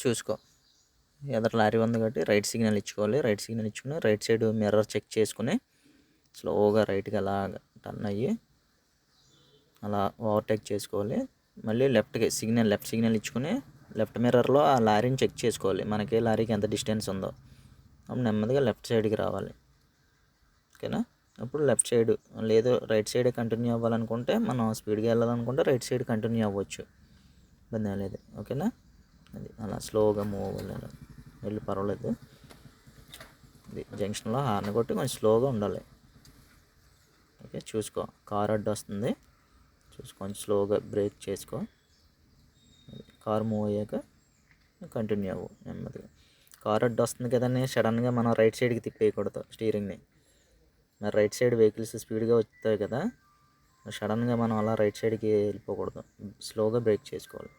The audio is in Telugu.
చూసుకో. ఎదర లారీ ఉంది కాబట్టి రైట్ సిగ్నల్ ఇచ్చుకోవాలి. రైట్ సిగ్నల్ ఇచ్చుకుని రైట్ సైడ్ మిర్రర్ చెక్ చేసుకుని స్లోగా రైట్కి అలా టర్న్ అయ్యి అలా ఓవర్టేక్ చేసుకోవాలి. మళ్ళీ లెఫ్ట్ సిగ్నల్ ఇచ్చుకుని లెఫ్ట్ మిర్రర్లో ఆ లారీని చెక్ చేసుకోవాలి. మనకి లారీకి ఎంత డిస్టెన్స్ ఉందో. అప్పుడు నెమ్మదిగా లెఫ్ట్ సైడ్కి రావాలి. ఓకేనా. అప్పుడు లెఫ్ట్ సైడ్ లేదు రైట్ సైడ్ కంటిన్యూ అవ్వాలనుకుంటే, మనం స్పీడ్గా వెళ్ళాలనుకుంటే రైట్ సైడ్ కంటిన్యూ అవ్వచ్చు, ఇబ్బంది ఏం లేదు. ఓకేనా. అది అలా స్లోగా మూవ్ అవ్వాలి, వెళ్ళి పర్వాలేదు. ఇది జంక్షన్లో హార్న్ కొట్టి కొంచెం స్లోగా ఉండాలి. ఓకే, చూసుకో కార్ అడ్డు వస్తుంది, చూసుకొని స్లోగా బ్రేక్ చేసుకో. కార్ మూవ్ అయ్యాక కంటిన్యూ అవ్వు నెమ్మదిగా. కార్ అడ్డు వస్తుంది కదని సడన్గా మనం రైట్ సైడ్కి తిప్పేయకూడదు స్టీరింగ్ని. మరి రైట్ సైడ్ వెహికల్స్ స్పీడ్గా వస్తాయి కదా, సడన్గా మనం అలా రైట్ సైడ్కి వెళ్ళిపోకూడదు, స్లోగా బ్రేక్ చేసుకోవాలి.